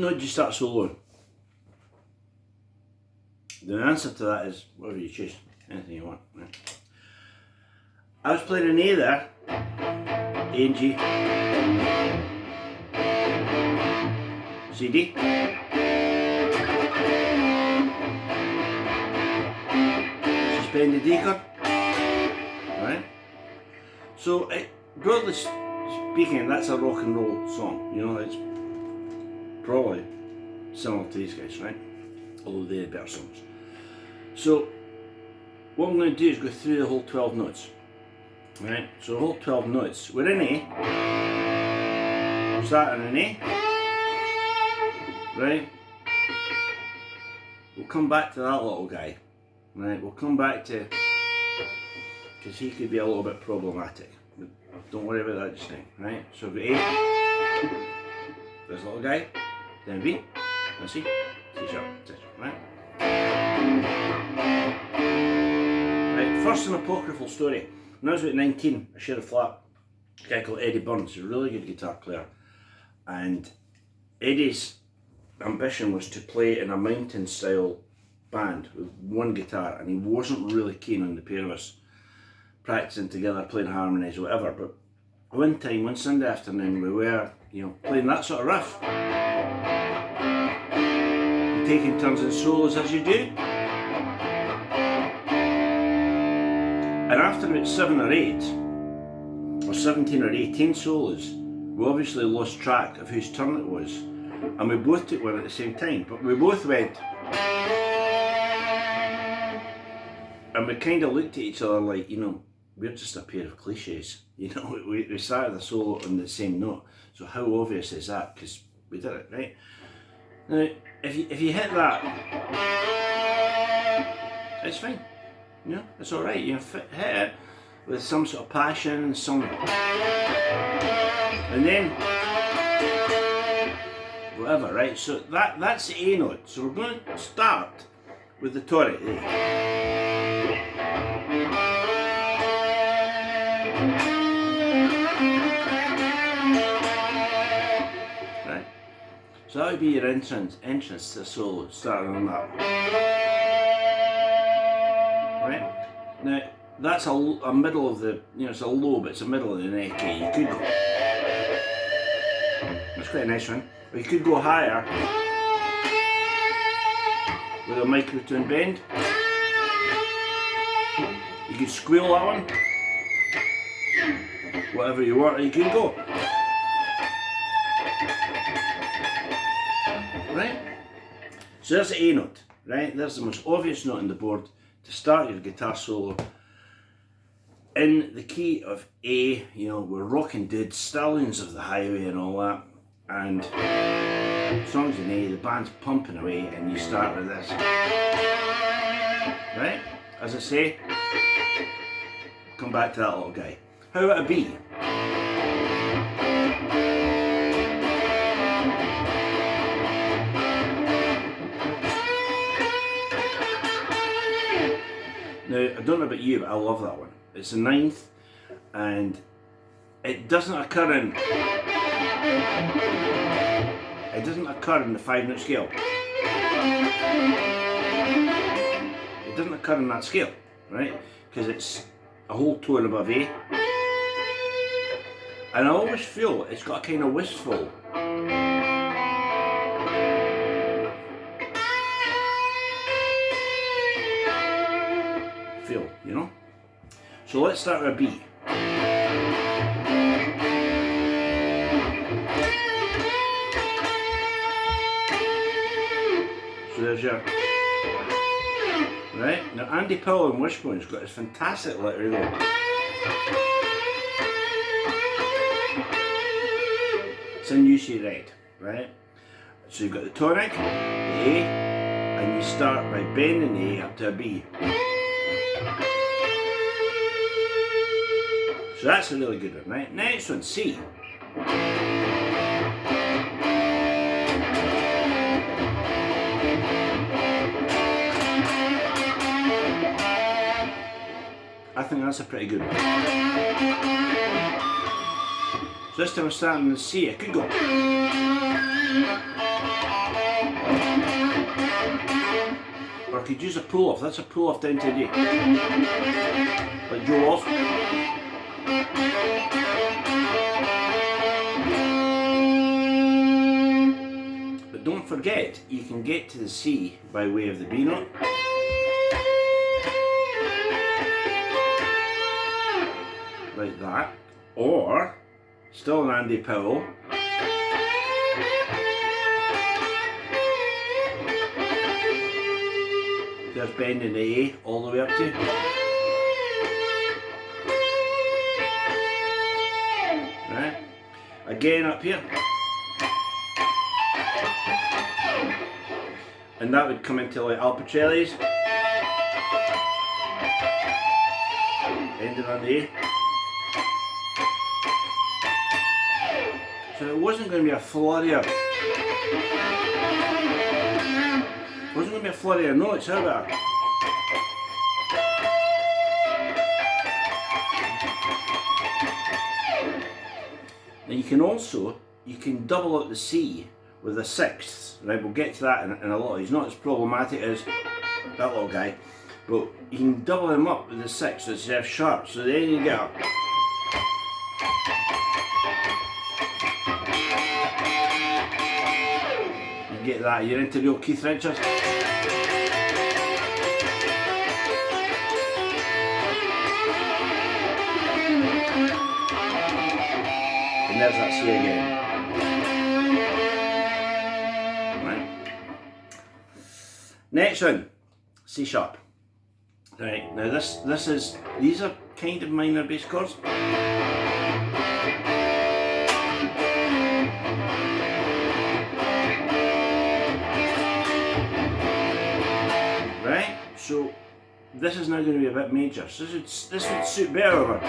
note do you start soloing? The answer to that is whatever you choose, anything you want. Right. I was playing an A there, A and G, C, D, suspend the D chord, right? So, broadly speaking, that's a rock and roll song, you know, it's probably similar to these guys, right? Although they had better songs. So, what I'm going to do is go through the whole 12 notes. Right, so the whole 12 notes. We're in A. Starting in A. Right? We'll come back to that little guy. Right, we'll come back to, because he could be a little bit problematic. But don't worry about that just now. Right, so we've got A. This little guy. Then B. Then C. C sharp. Right? Right, first an apocryphal story. When I was about 19, I shared a flat with a guy called Eddie Burns, a really good guitar player. And Eddie's ambition was to play in a mountain style band with one guitar, and he wasn't really keen on the pair of us practicing together, playing harmonies or whatever. But one time, one Sunday afternoon, we were, you know, playing that sort of riff. And taking turns in solos as you do. And after about 7 or 8, or 17 or 18 solos, we obviously lost track of whose turn it was. And we both took one at the same time, but we both went. And we kind of looked at each other like, you know, we're just a pair of cliches. You know, we started the solo on the same note. So how obvious is that? Because we did it, right? Now, if you hit that, it's fine. You know, it's alright, you hit it with some sort of passion, and then whatever, right? So that's the A note. So we're going to start with the tonic A. Right? So that would be your entrance to the solo, starting on that. Right? Now, that's a middle of the, you know, it's a low, but it's a middle of the neck. You could go, that's quite a nice one, or you could go higher with a microtone bend. You could squeal that one, whatever you want, you can go. Right? So there's the A note, right? There's the most obvious note on the board to start your guitar solo in the key of A. You know, we're rocking dudes, stallions of the highway and all that, and songs in A, the band's pumping away, and you start with this. Right? As I say, come back to that little guy. How about a B? Now, I don't know about you, but I love that one. It's a 9th, and it doesn't occur in the 5-note scale. It doesn't occur in that scale, right? Because it's a whole tone above A. And I always feel it's got a kind of wistful feel, you know? So let's start with a B. So there's your, right? Now Andy Powell and Wishbone's got this fantastic letter go. It's in UC Red, right? So you've got the tonic, the A, and you start by bending the A up to a B. So that's a really good one, right? Next one, C. I think that's a pretty good one. So this time I'm starting in C. I could go. could use a pull off. That's a pull off down to D. Like Joe Walsh. But don't forget, you can get to the C by way of the B note. Like that. Or, still an Andy Powell. There's bending the A all the way up to. Right. Again up here. And that would come into like Alpitrelli's. Ending on the A. So it wasn't going to be a flurry of... It wasn't going to be a flurry of notes, how about it? Now you can also, you can double up the C with the sixths, right? We'll get to that in a lot. He's not as problematic as that little guy, but you can double him up with the sixth, so it's F sharp. So then you get up. You get that, you're into real Keith Richards. And there's that C again. Right. Next one, C sharp. Right, now these are kind of minor bass chords. Right, so this is now going to be a bit major. So this would suit better over.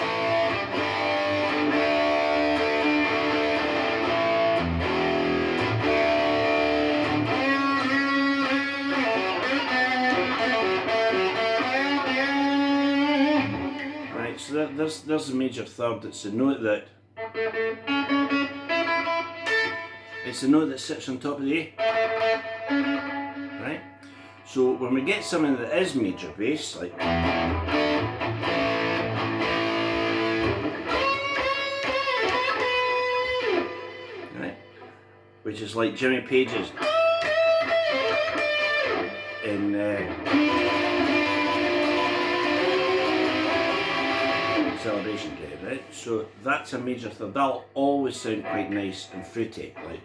So there's a major third. It's a note that sits on top of the A. Right? So when we get something that is major bass, like right, which is like Jimmy Page's in Celebration Day, right? So that's a major third. That'll always sound quite nice and fruity, like.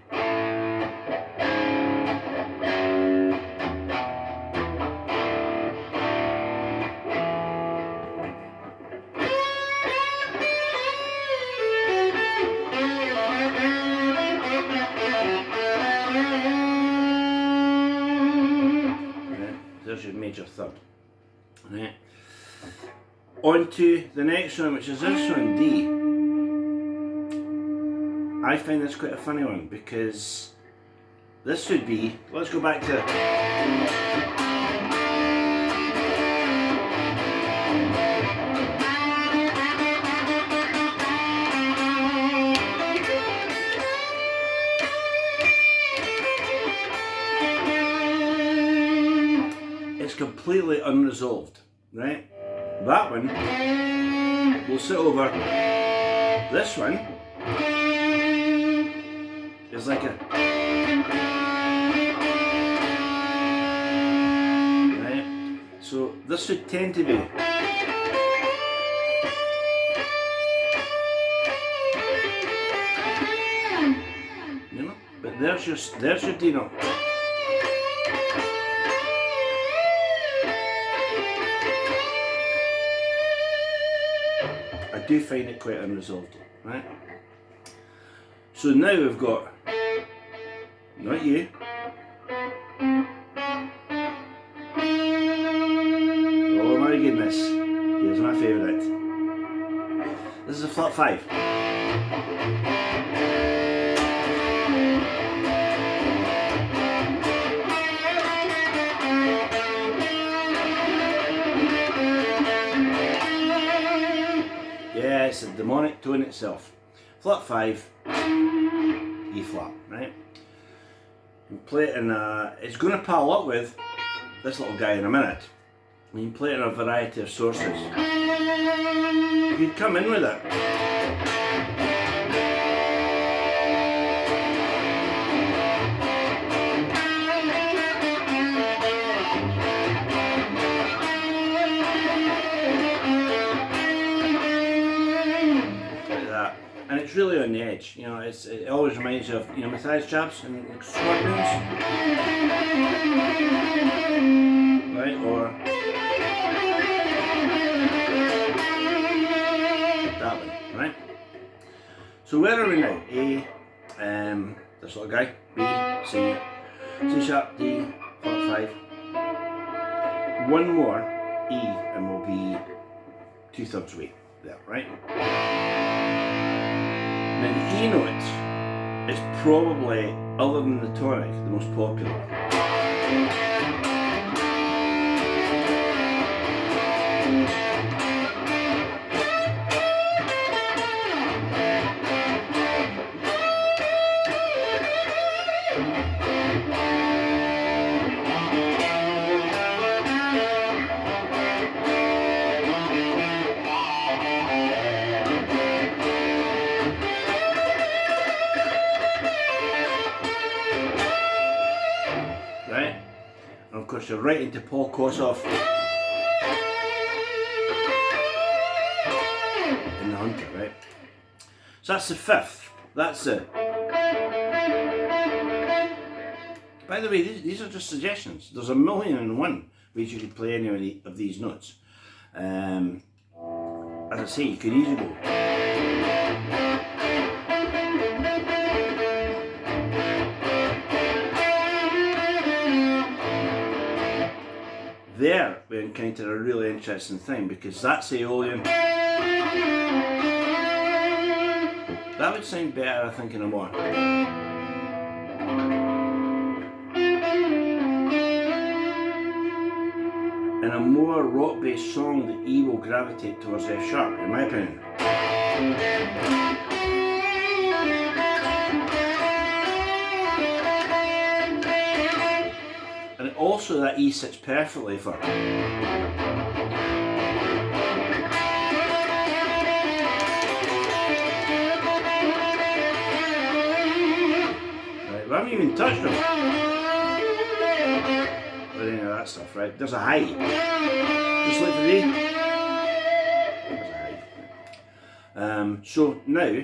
Right, there's your major third. Right. On to the next one, which is this one, D. I find this quite a funny one because this would be, let's go back to it's completely unresolved, right? That one will sit over. This one is like a right. So this would tend to be you know, but there's your D note. I do find it quite unresolved, right? So now we've got, not you, oh my goodness, here's my favourite. This is a flat 5. It's a demonic tone itself. Flat 5, E flat, right? And play it in a, it's going to pal up with this little guy in a minute, when you play it in a variety of sources, you'd come in with it. And it's really on the edge, you know. It always reminds you of, you know, Matthias Chaps and Scorpions, right? Or that one, right? So where are we now? A, this little guy. B, C, C sharp, D, flat 5. One more E, and we'll be 2/3 way there, right? Now the E note is probably, other than the tonic, the most popular. Right? And of course you're right into Paul Kossoff in The Hunter, right? So that's the 5th. That's it. By the way, these are just suggestions. There's 1,000,001 ways you could play any of these notes. As I say, you could easily go. There we encounter a really interesting thing, because that's Aeolian. That would sound better, I think, in a more. In a more rock-based song, the E will gravitate towards F sharp, in my opinion. And also that E sits perfectly for. Right, we haven't even touched them. Or any of that stuff, right? There's a high. Just like the D. There's a high. So now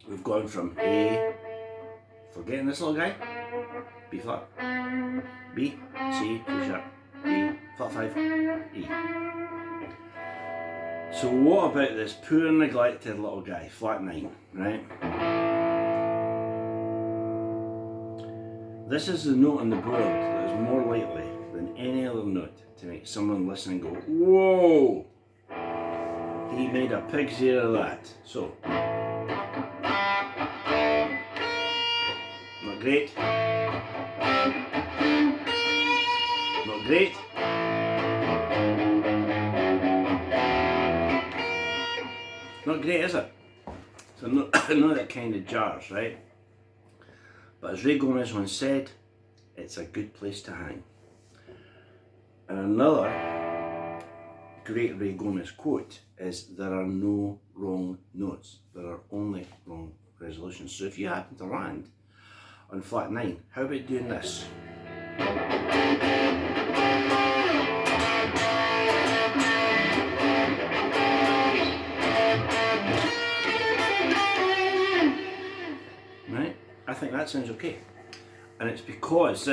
we've gone from A, forgetting this little guy, B flat, B, C, C sharp, D, flat 5, E. So what about this poor neglected little guy, flat 9, right? This is the note on the board that is more likely than any other note to make someone listening go, whoa! He made a pig's ear of that. So, not great. Not great. Not great, is it? So I know that kind of jars, right? But as Ray Gomez once said, it's a good place to hang. And another great Ray Gomez quote is, there are no wrong notes, there are only wrong resolutions. So if you happen to land on flat 9, how about doing this? Right? I think that sounds okay. And it's because